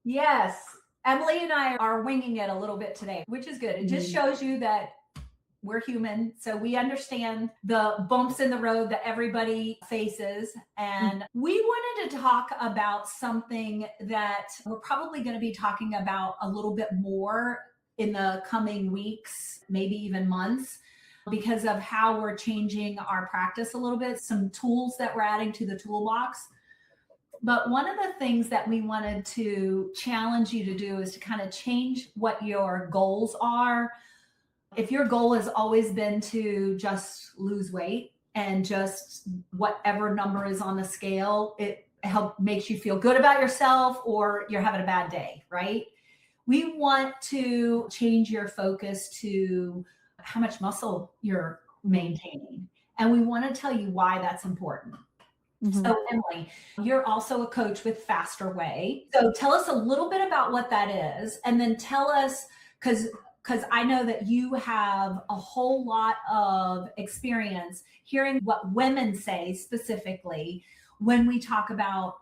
Yes. Emily and I are winging it a little bit today, which is good. It just shows you that we're human. So we understand the bumps in the road that everybody faces. And we wanted to talk about something that we're probably going to be talking about a little bit more in the coming weeks, maybe even months, because of how we're changing our practice a little bit, some tools that we're adding to the toolbox. But one of the things that we wanted to challenge you to do is to kind of change what your goals are. If your goal has always been to just lose weight and just whatever number is on the scale, it makes you feel good about yourself or you're having a bad day, right? We want to change your focus to how much muscle you're maintaining. And we want to tell you why that's important. So Emily, you're also a coach with Faster Way. So tell us a little bit about what that is, and then tell us, because I know that you have a whole lot of experience hearing what women say specifically when we talk about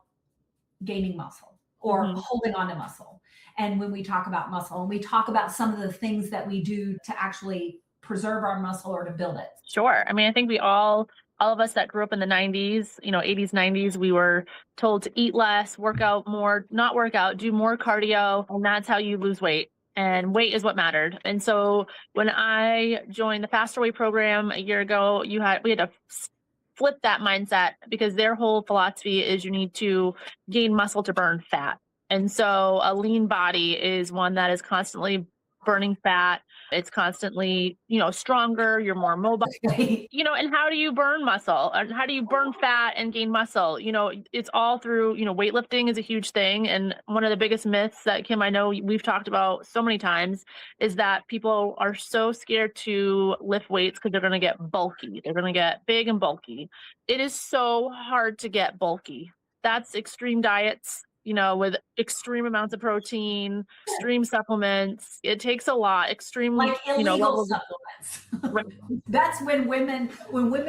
gaining muscle or holding on to muscle. And when we talk about muscle, and we talk about some of the things that we do to actually preserve our muscle or to build it. Sure. I mean, I think all of us that grew up in the 90s, 80s, 90s, we were told to eat less, work out more, not work out, do more cardio, and that's how you lose weight. And weight is what mattered. And so when I joined the Faster Way program a year ago, we had to flip that mindset, because their whole philosophy is you need to gain muscle to burn fat. And so a lean body is one that is constantly burning fat. It's constantly, stronger, you're more mobile, and how do you burn muscle, and how do you burn fat and gain muscle? It's all through, weightlifting is a huge thing. And one of the biggest myths that, Kim, I know we've talked about so many times, is that people are so scared to lift weights because they're going to get bulky. They're going to get big and bulky. It is so hard to get bulky. That's extreme diets, with extreme amounts of protein, extreme supplements. It takes a lot, extreme, like illegal supplements. Right. That's when women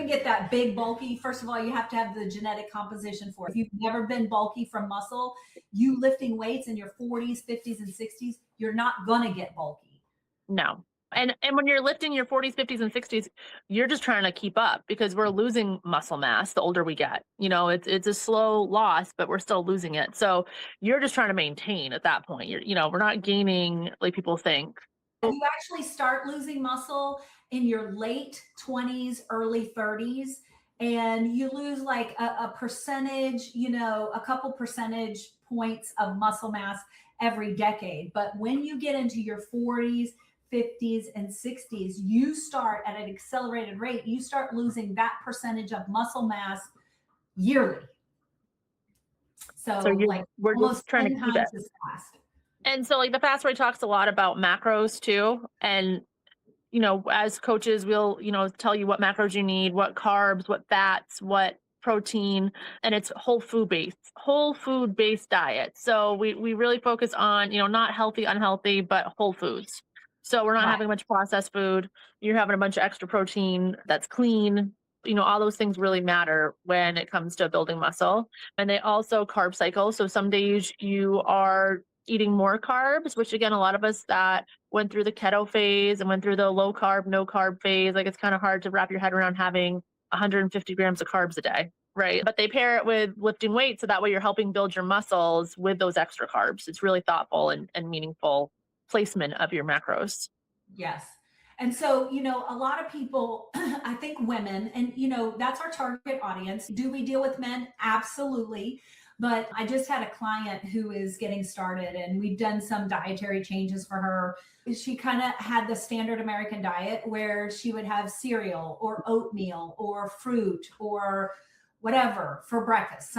get that big bulky. First of all, you have to have the genetic composition for it. If you've never been bulky from muscle, you lifting weights in your 40s, 50s, and 60s, you're not gonna get bulky. No. And when you're lifting your 40s, 50s, and 60s, you're just trying to keep up, because we're losing muscle mass the older we get. It's a slow loss, but we're still losing it. So you're just trying to maintain at that point. We're not gaining like people think. You actually start losing muscle in your late 20s, early 30s, and you lose like a percentage, a couple percentage points of muscle mass every decade. But when you get into your 40s, 50s, and 60s, you start at an accelerated rate. You start losing that percentage of muscle mass yearly. So we're just trying to keep it. As fast. And so the Fast Way talks a lot about macros too. And, as coaches, we'll, tell you what macros you need, what carbs, what fats, what protein, and it's whole food based diet. So we really focus on, not healthy, unhealthy, but whole foods. So we're not having much processed food. You're having a bunch of extra protein that's clean. All those things really matter when it comes to building muscle. And they also carb cycle. So some days you are eating more carbs, which again, a lot of us that went through the keto phase and went through the low carb, no carb phase, it's kind of hard to wrap your head around having 150 grams of carbs a day, right? But they pair it with lifting weights, so that way you're helping build your muscles with those extra carbs. It's really thoughtful and meaningful placement of your macros. Yes. And so, a lot of people, I think women, and, that's our target audience. Do we deal with men? Absolutely. But I just had a client who is getting started, and we've done some dietary changes for her. She kind of had the standard American diet where she would have cereal or oatmeal or fruit or whatever for breakfast,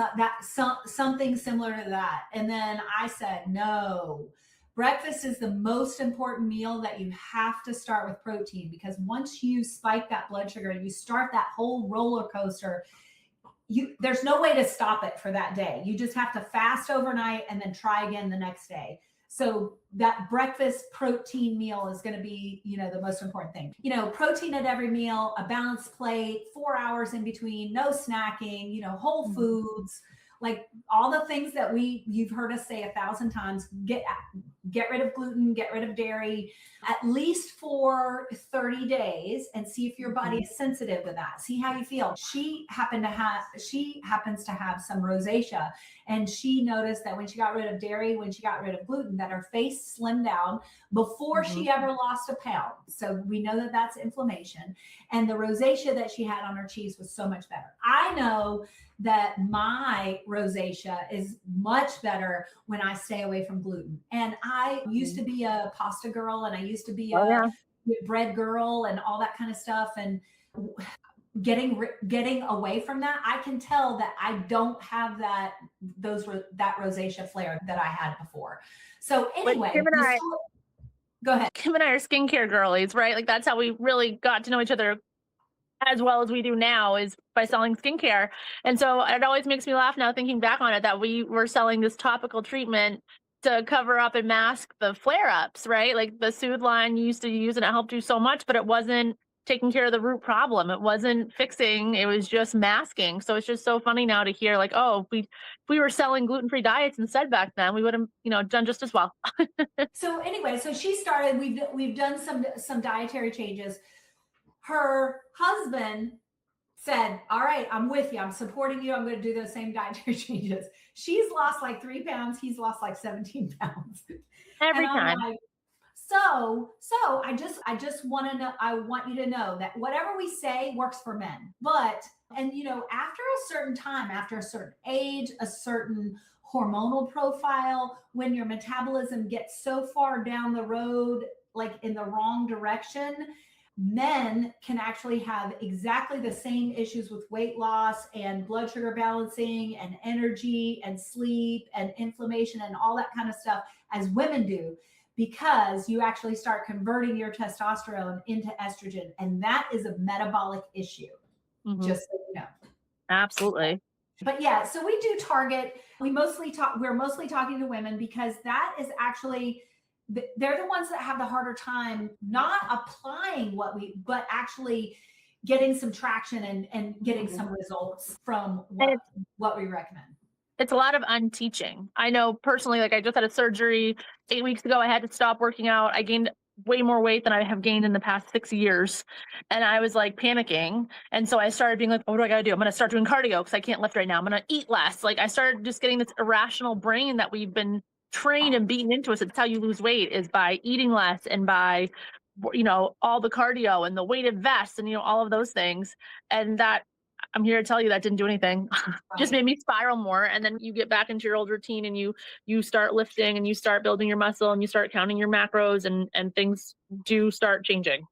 something similar to that. And then I said, no. Breakfast is the most important meal that you have to start with protein, because once you spike that blood sugar and you start that whole roller coaster, there's no way to stop it for that day. You just have to fast overnight and then try again the next day. So that breakfast protein meal is going to be, the most important thing. Protein at every meal, a balanced plate, 4 hours in between, no snacking, whole foods, like all the things that you've heard us say 1,000 times. Get rid of gluten, get rid of dairy, at least for 30 days, and see if your body is sensitive to that. See how you feel. She happens to have some rosacea, and she noticed that when she got rid of dairy, when she got rid of gluten, that her face slimmed down before she ever lost a pound. So we know that that's inflammation, and the rosacea that she had on her cheeks was so much better. I know that my rosacea is much better when I stay away from gluten. And I used to be a pasta girl, and I used to be a bread girl and all that kind of stuff. And getting away from that, I can tell that I don't have that rosacea flare that I had before. So anyway, go ahead. Kim and I are skincare girlies, right? Like that's how we really got to know each other as well as we do now, is by selling skincare. And so it always makes me laugh now thinking back on it, that we were selling this topical treatment to cover up and mask the flare-ups, right? Like the Soothe line you used to use, and it helped you so much, but it wasn't taking care of the root problem. It wasn't fixing, it was just masking. So it's just so funny now to hear like, oh, if we were selling gluten-free diets instead back then, we would have, done just as well. So anyway, so she started, we've done some dietary changes. Her husband said, all right, I'm with you. I'm supporting you. I'm going to do those same dietary changes. She's lost like 3 pounds. He's lost like 17 pounds. Every time. Like, so I just want to know, I want you to know that whatever we say works for men. But, and after a certain time, after a certain age, a certain hormonal profile, when your metabolism gets so far down the road, like in the wrong direction, men can actually have exactly the same issues with weight loss and blood sugar balancing and energy and sleep and inflammation and all that kind of stuff as women do, because you actually start converting your testosterone into estrogen. And that is a metabolic issue, just so you know. Absolutely. But yeah, so we do target, we're mostly talking to women, because that is actually, they're the ones that have the harder time not applying but actually getting some traction and getting some results from what we recommend. It's a lot of unteaching. I know personally, like I just had a surgery 8 weeks ago. I had to stop working out. I gained way more weight than I have gained in the past 6 years. And I was like panicking. And so I started being like, oh, what do I got to do? I'm going to start doing cardio because I can't lift right now. I'm going to eat less. Like I started just getting this irrational brain that we've been trained and beaten into us. It's how you lose weight, is by eating less and by, all the cardio and the weighted vests and, all of those things. And that, I'm here to tell you, that didn't do anything. Just made me spiral more. And then you get back into your old routine, and you start lifting, and you start building your muscle, and you start counting your macros, and things do start changing.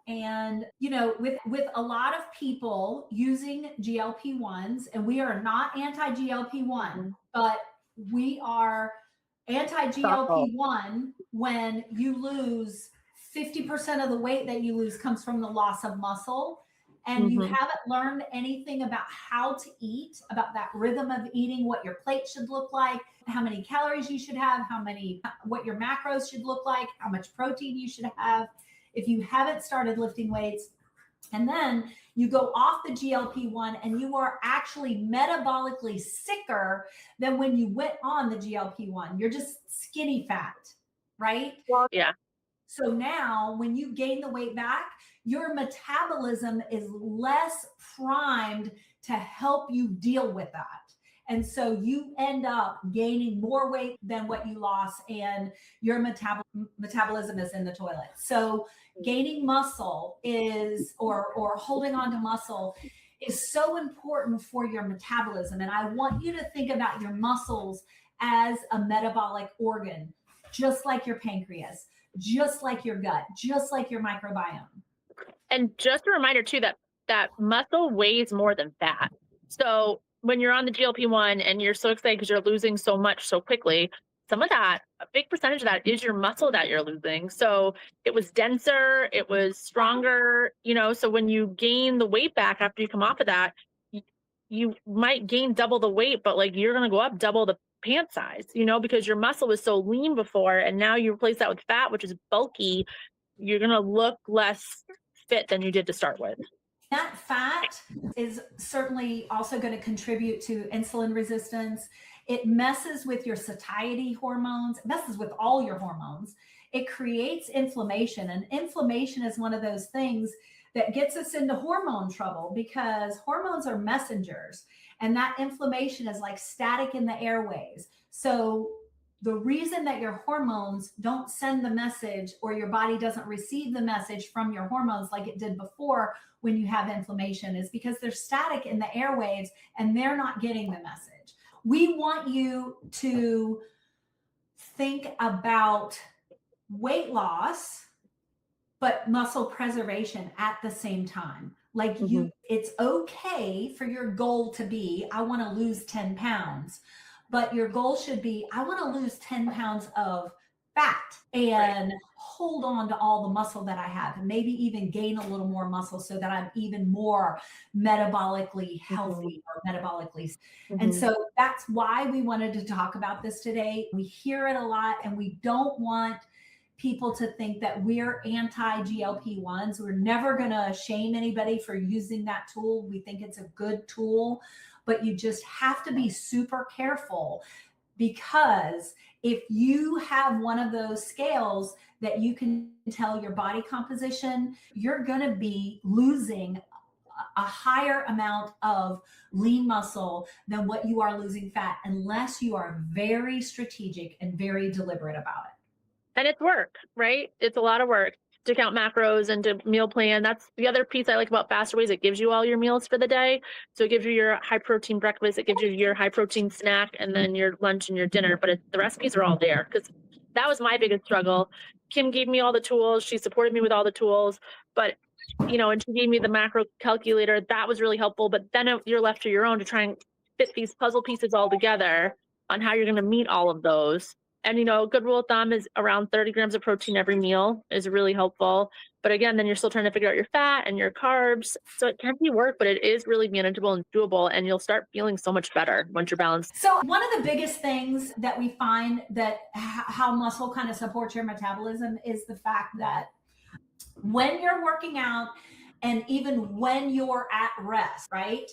And, with a lot of people using GLP-1s, and we are not anti-GLP-1, but we are anti-GLP-1 when you lose 50% of the weight that you lose comes from the loss of muscle, and you haven't learned anything about how to eat, about that rhythm of eating, what your plate should look like, how many calories you should have, what your macros should look like, how much protein you should have. If you haven't started lifting weights, and then you go off the GLP-1, and you are actually metabolically sicker than when you went on the GLP-1. You're just skinny fat, right? Well, yeah. So now when you gain the weight back, your metabolism is less primed to help you deal with that. And so you end up gaining more weight than what you lost, and your metabolism is in the toilet. So gaining muscle or holding on to muscle is so important for your metabolism. And I want you to think about your muscles as a metabolic organ, just like your pancreas, just like your gut, just like your microbiome. And just a reminder too, that muscle weighs more than fat. So when you're on the GLP-1 and you're so excited because you're losing so much so quickly, some of that, a big percentage of that is your muscle that you're losing. So it was denser, it was stronger, so when you gain the weight back after you come off of that, you might gain double the weight, but like you're going to go up double the pant size, because your muscle was so lean before, and now you replace that with fat, which is bulky. You're going to look less fit than you did to start with. That fat is certainly also going to contribute to insulin resistance. It messes with your satiety hormones, it messes with all your hormones. It creates inflammation, and inflammation is one of those things that gets us into hormone trouble because hormones are messengers, and that inflammation is like static in the airways. So the reason that your hormones don't send the message, or your body doesn't receive the message from your hormones like it did before when you have inflammation, is because they're static in the airwaves and they're not getting the message. We want you to think about weight loss, but muscle preservation at the same time. Like it's okay for your goal to be, I want to lose 10 pounds, but your goal should be, I want to lose 10 pounds of fat and hold on to all the muscle that I have, and maybe even gain a little more muscle so that I'm even more metabolically healthy or metabolically. And so that's why we wanted to talk about this today. We hear it a lot, and we don't want people to think that we're anti-GLP-1s. We're never going to shame anybody for using that tool. We think it's a good tool, but you just have to be super careful, because if you have one of those scales that you can tell your body composition, you're going to be losing a higher amount of lean muscle than what you are losing fat, unless you are very strategic and very deliberate about it. And it's work, right? It's a lot of work to count macros and to meal plan. That's the other piece I like about Faster Ways. It gives you all your meals for the day. So it gives you your high protein breakfast, it gives you your high protein snack, and then your lunch and your dinner. But the recipes are all there, because that was my biggest struggle. Kim gave me all the tools. She supported me with all the tools, but and she gave me the macro calculator. That was really helpful. But then you're left to your own to try and fit these puzzle pieces all together on how you're going to meet all of those. And, a good rule of thumb is around 30 grams of protein every meal is really helpful. But again, then you're still trying to figure out your fat and your carbs. So it can be work, but it is really manageable and doable. And you'll start feeling so much better once you're balanced. So one of the biggest things that we find that how muscle kind of supports your metabolism is the fact that when you're working out, and even when you're at rest, right?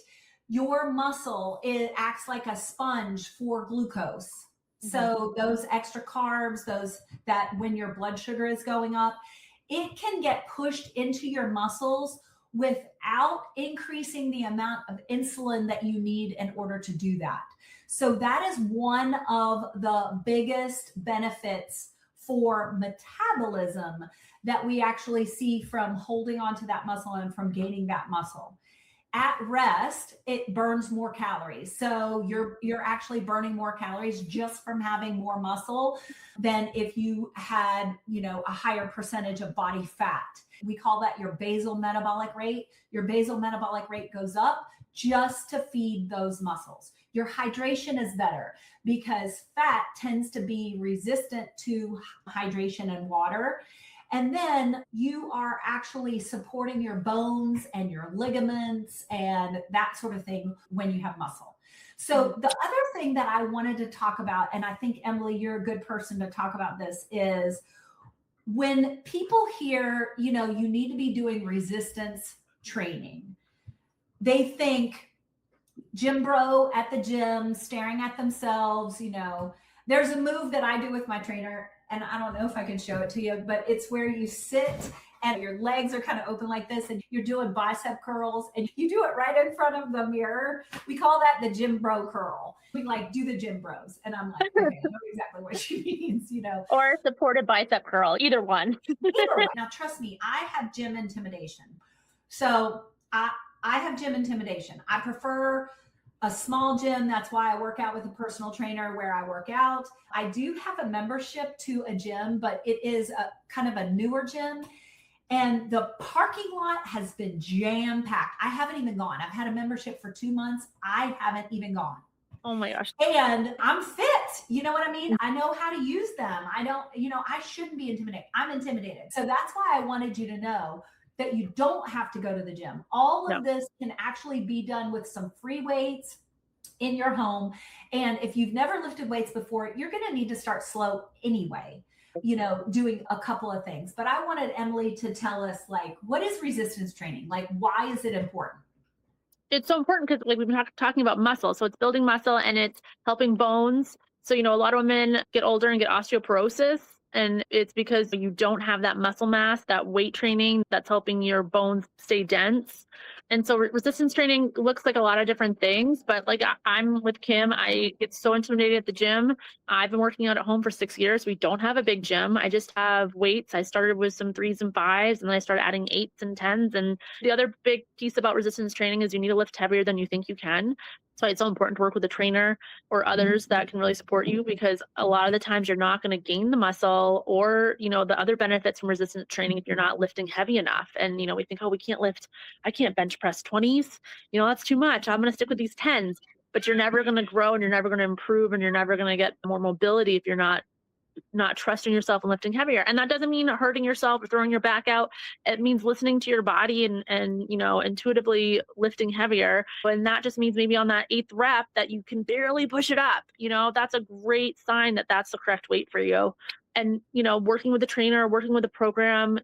Your muscle, it acts like a sponge for glucose. So those extra carbs, that when your blood sugar is going up, it can get pushed into your muscles without increasing the amount of insulin that you need in order to do that. So that is one of the biggest benefits for metabolism that we actually see from holding on to that muscle and from gaining that muscle. At rest, it burns more calories. So you're actually burning more calories just from having more muscle than if you had, a higher percentage of body fat. We call that your basal metabolic rate. Your basal metabolic rate goes up just to feed those muscles. Your hydration is better because fat tends to be resistant to hydration and water. And then you are actually supporting your bones and your ligaments and that sort of thing when you have muscle. So the other thing that I wanted to talk about, and I think, Emily, you're a good person to talk about this, is when people hear, you need to be doing resistance training, they think gym bro at the gym, staring at themselves. There's a move that I do with my trainer, and I don't know if I can show it to you, but it's where you sit and your legs are kind of open like this, and you're doing bicep curls, and you do it right in front of the mirror. We call that the gym bro curl. We do the gym bros. And I'm like, okay, I know exactly what she means, Or supported bicep curl, either one. Now, trust me, I have gym intimidation. So I have gym intimidation. I prefer a small gym. That's why I work out with a personal trainer where I work out. I do have a membership to a gym, but it is a kind of a newer gym. And the parking lot has been jam-packed. I haven't even gone. I've had a membership for 2 months. I haven't even gone. Oh my gosh. And I'm fit. You know what I mean? I know how to use them. I don't, I shouldn't be intimidated. I'm intimidated. So that's why I wanted you to know that you don't have to go to the gym. All of this can actually be done with some free weights in your home. And if you've never lifted weights before, you're going to need to start slow anyway. doing a couple of things. But I wanted Emily to tell us, like, what is resistance training? Like, why is it important? It's so important because, like, we've been talking about muscle. So it's building muscle and it's helping bones. So, a lot of women get older and get osteoporosis. And it's because you don't have that muscle mass, that weight training that's helping your bones stay dense. And so resistance training looks like a lot of different things. But like I'm with Kim, I get so intimidated at the gym. I've been working out at home for 6 years. We don't have a big gym. I just have weights. I started with some 3s and 5s, and then I started adding 8s and 10s. And the other big piece about resistance training is you need to lift heavier than you think you can. So it's so important to work with a trainer or others that can really support you, because a lot of the times you're not going to gain the muscle or, the other benefits from resistance training if you're not lifting heavy enough. And, we think, oh, we can't lift. I can't bench press 20s. That's too much. I'm going to stick with these 10s. But you're never going to grow and you're never going to improve and you're never going to get more mobility if you're not trusting yourself and lifting heavier. And that doesn't mean hurting yourself or throwing your back out. It means listening to your body and intuitively lifting heavier. And that just means maybe on that 8th rep that you can barely push it up. That's a great sign that that's the correct weight for you. And, working with a trainer, working with a program,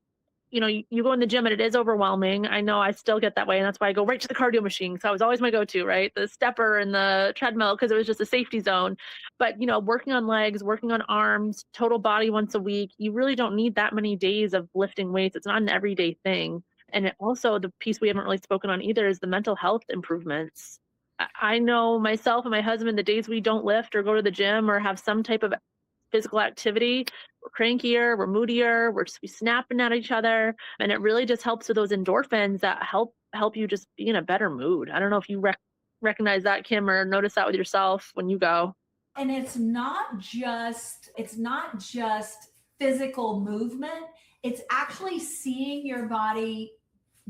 you go in the gym and it is overwhelming. I know I still get that way. And that's why I go right to the cardio machine. So it was always my go-to, right? The stepper and the treadmill, because it was just a safety zone. But, working on legs, working on arms, total body once a week, you really don't need that many days of lifting weights. It's not an everyday thing. And also the piece we haven't really spoken on either is the mental health improvements. I know myself and my husband, the days we don't lift or go to the gym or have some type of physical activity, we're crankier, we're moodier, we're snapping at each other. And it really just helps with those endorphins that help you just be in a better mood. I don't know if you recognize that, Kim, or notice that with yourself when you go. And it's not just physical movement. It's actually seeing your body,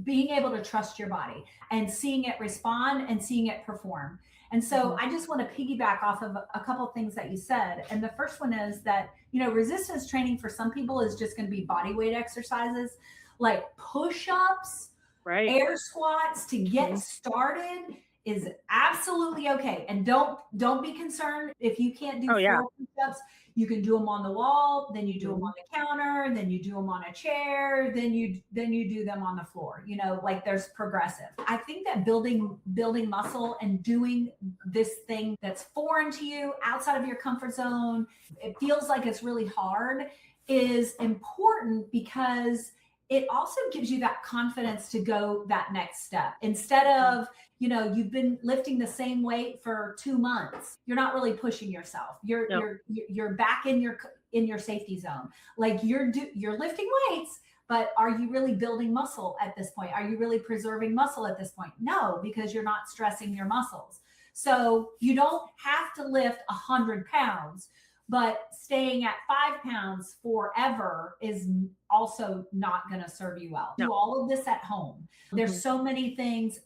being able to trust your body and seeing it respond and seeing it perform. And so I just want to piggyback off of a couple of things that you said. And the first one is that, resistance training for some people is just going to be body weight exercises like push-ups, right, air squats to get started is absolutely okay. And don't be concerned if you can't do 4 push-ups. You can do them on the wall, then you do them on the counter, then you do them on a chair, then you do them on the floor. Like there's progressive. I think that building muscle and doing this thing that's foreign to you, outside of your comfort zone, it feels like it's really hard, is important because it also gives you that confidence to go that next step. Instead of, you've been lifting the same weight for 2 months, you're not really pushing yourself. You're back in your safety zone. Like you're lifting weights, but are you really building muscle at this point? Are you really preserving muscle at this point? No, because you're not stressing your muscles. So you don't have to lift 100 pounds, but staying at 5 pounds forever is also not going to serve you well. No. Do all of this at home. There's so many things,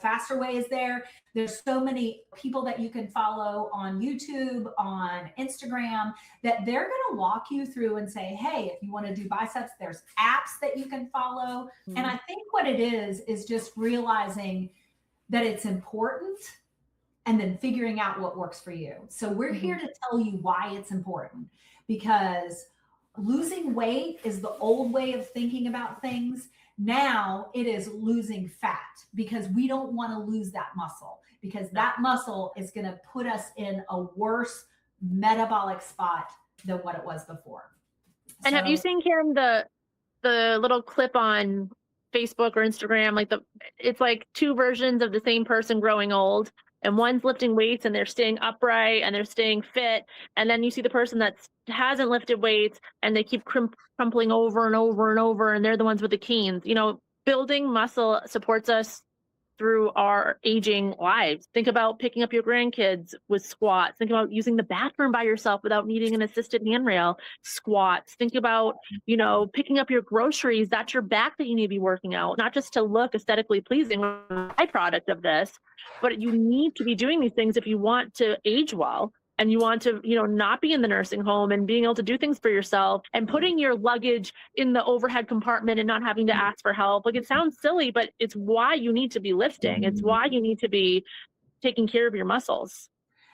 Faster Way is there. There's so many people that you can follow on YouTube, on Instagram, that they're going to walk you through and say, hey, if you want to do biceps, there's apps that you can follow. And I think what it is just realizing that it's important and then figuring out what works for you. So we're here to tell you why it's important, because losing weight is the old way of thinking about things. Now it is losing fat, because we don't want to lose that muscle, because that muscle is going to put us in a worse metabolic spot than what it was before. And have you seen, Karen, the little clip on Facebook or Instagram? It's like 2 versions of the same person growing old. And one's lifting weights and they're staying upright and they're staying fit. And then you see the person that hasn't lifted weights and they keep crumpling over and over and over. And they're the ones with the canes. Building muscle supports us through our aging lives. Think about picking up your grandkids with squats. Think about using the bathroom by yourself without needing an assisted handrail. Squats. Think about, picking up your groceries. That's your back that you need to be working out, not just to look aesthetically pleasing, byproduct of this, but you need to be doing these things if you want to age well. And you want to, not be in the nursing home and being able to do things for yourself and putting your luggage in the overhead compartment and not having to ask for help. Like, it sounds silly, but it's why you need to be lifting. It's why you need to be taking care of your muscles.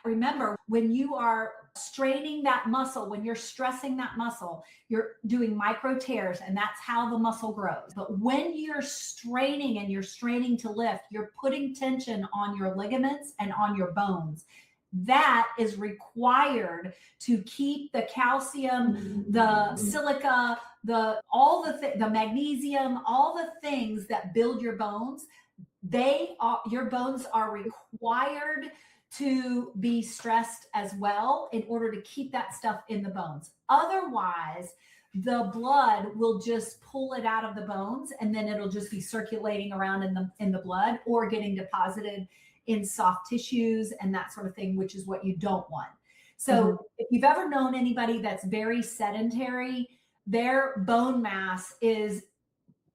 Remember, when you are straining that muscle, when you're stressing that muscle, you're doing micro tears, and that's how the muscle grows. But when you're straining and you're straining to lift, you're putting tension on your ligaments and on your bones. That is required to keep the calcium, the silica, the magnesium, all the things that build your bones. Your bones are required to be stressed as well in order to keep that stuff in the bones. Otherwise, the blood will just pull it out of the bones, and then it'll just be circulating around in the blood, or getting deposited in soft tissues and that sort of thing, which is what you don't want. So if you've ever known anybody that's very sedentary, their bone mass is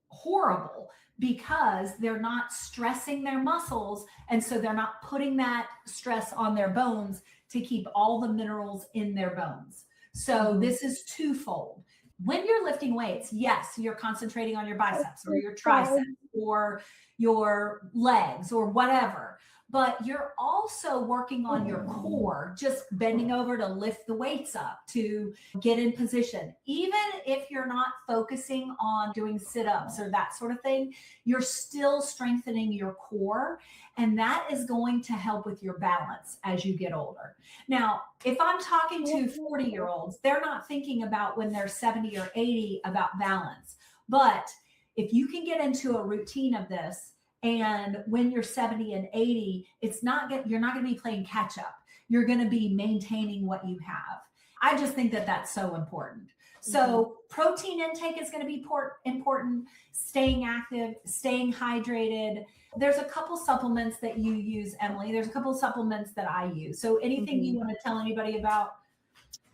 horrible because they're not stressing their muscles. And so they're not putting that stress on their bones to keep all the minerals in their bones. So this is twofold. When you're lifting weights, yes, you're concentrating on your biceps or your triceps or your legs or whatever, but you're also working on your core, just bending over to lift the weights up, to get in position. Even if you're not focusing on doing sit-ups or that sort of thing, you're still strengthening your core, and that is going to help with your balance as you get older. Now, if I'm talking to 40-year-olds, they're not thinking about when they're 70 or 80 about balance. But if you can get into a routine of this, and when you're 70 and 80, you're not going to be playing catch up. You're going to be maintaining what you have. I just think that that's so important. So protein intake is going to be important, staying active, staying hydrated. There's a couple supplements that you use, Emily. There's a couple supplements that I use. So anything you want to tell anybody about?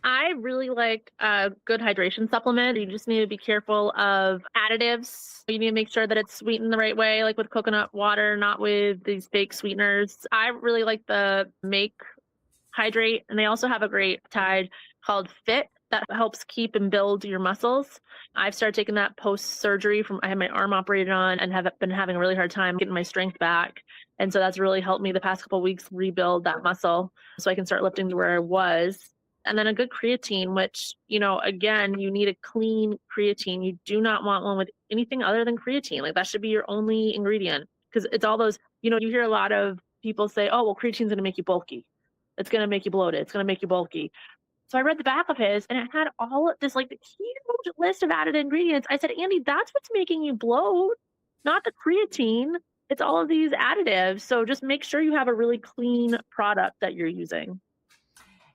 I really like a good hydration supplement. You just need to be careful of additives. You need to make sure that it's sweetened the right way, like with coconut water, not with these fake sweeteners. I really like the Make Hydrate, and they also have a great tide called Fit that helps keep and build your muscles. I've started taking that post-surgery. I had my arm operated on and have been having a really hard time getting my strength back. And so that's really helped me the past couple of weeks rebuild that muscle so I can start lifting to where I was. And then a good creatine, which, again, you need a clean creatine. You do not want one with anything other than creatine. Like, that should be your only ingredient, because it's all those, you hear a lot of people say, oh, well, creatine's going to make you bulky. It's going to make you bloated. It's going to make you bulky. So I read the back of his, and it had all of this, like, the huge list of added ingredients. I said, Andy, that's what's making you bloat, not the creatine. It's all of these additives. So just make sure you have a really clean product that you're using.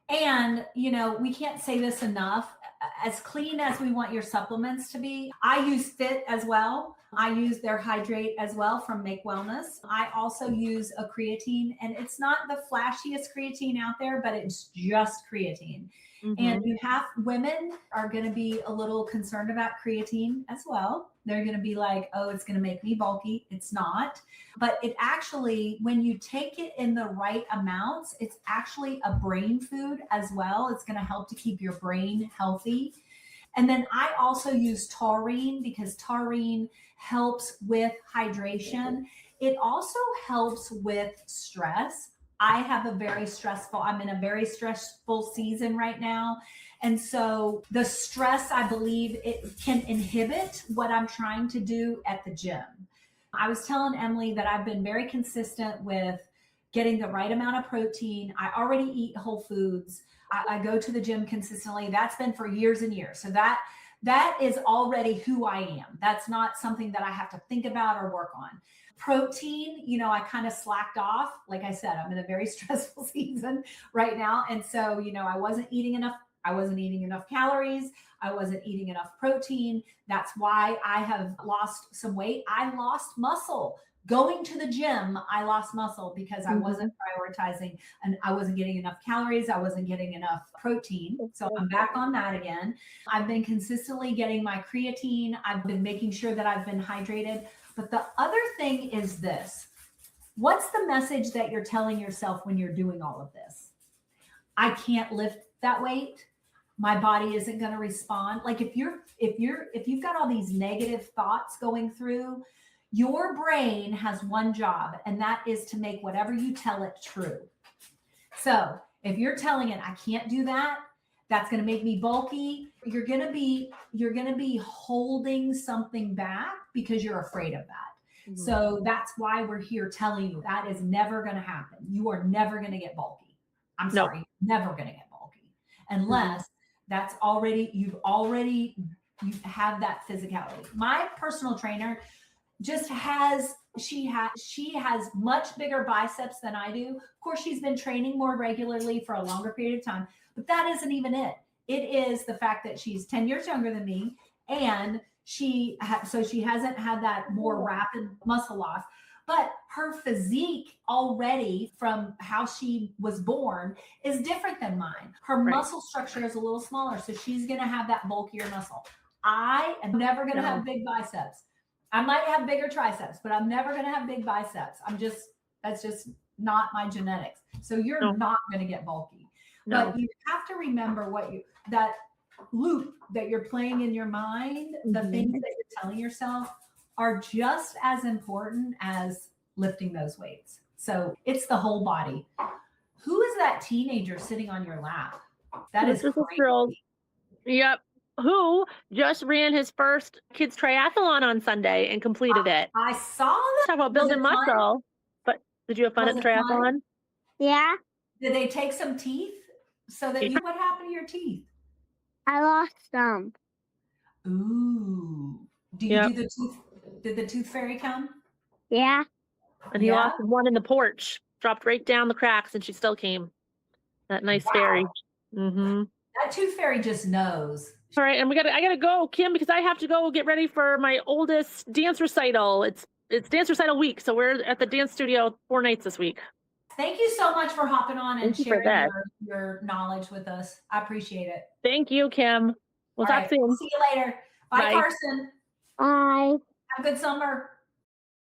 And, we can't say this enough, as clean as we want your supplements to be. I use Fit as well. I use their Hydrate as well from Make Wellness. I also use a creatine, and it's not the flashiest creatine out there, but it's just creatine. And women are going to be a little concerned about creatine as well. They're going to be like, oh, it's going to make me bulky. It's not. But it actually, when you take it in the right amounts, it's actually a brain food as well. It's going to help to keep your brain healthy. And then I also use taurine, because taurine helps with hydration. It also helps with stress. I'm in a very stressful season right now. And so the stress, I believe, it can inhibit what I'm trying to do at the gym. I was telling Emily that I've been very consistent with getting the right amount of protein. I already eat whole foods. I go to the gym consistently. That's been for years and years. So that is already who I am. That's not something that I have to think about or work on. Protein, I kind of slacked off. Like I said, I'm in a very stressful season right now. And so, I wasn't eating enough calories. I wasn't eating enough protein. That's why I have lost some weight. I lost muscle. Going to the gym, I lost muscle because I wasn't prioritizing, and I wasn't getting enough calories. I wasn't getting enough protein. So I'm back on that again. I've been consistently getting my creatine. I've been making sure that I've been hydrated. But the other thing is this. What's the message that you're telling yourself when you're doing all of this? I can't lift that weight. My body isn't going to respond. Like, if you've got all these negative thoughts going through, your brain has one job, and that is to make whatever you tell it true. So If you're telling it, I can't do that, that's going to make me bulky, you're going to be holding something back because you're afraid of that. So that's why we're here telling you that is never going to happen. You are never going to get bulky. I'm sorry, never going to get bulky unless that's already, you have that physicality. My personal trainer just has, she has much bigger biceps than I do. Of course, she's been training more regularly for a longer period of time, but that isn't even it. It is the fact that she's 10 years younger than me, and so she hasn't had that more rapid muscle loss, but her physique already from how she was born is different than mine. Her muscle structure is a little smaller, so she's going to have that bulkier muscle. I am never going to have big biceps. I might have bigger triceps, but I'm never going to have big biceps. That's just not my genetics. So you're not going to get bulky. But you have to remember that loop that you're playing in your mind, the things that you're telling yourself are just as important as lifting those weights. So it's the whole body. Who is that teenager sitting on your lap? That is crazy. Yep. Who just ran his first kids triathlon on Sunday and completed it. I saw that. Talk about building muscle. But did you have fun at the triathlon? Fun? Yeah. Did they take some teeth? So that what happened to your teeth? I lost some. Ooh. Do you do the tooth? Did the tooth fairy come? Yeah. And he lost one in the porch. Dropped right down the cracks, and she still came. That nice fairy. That tooth fairy just knows. All right, and I gotta go, Kim, because I have to go get ready for my oldest dance recital. It's dance recital week, so we're at the dance studio 4 nights this week. Thank you so much for hopping on and sharing your knowledge with us. I appreciate it. Thank you, Kim. We'll talk soon. See you later. Bye, Carson. Bye. Have a good summer.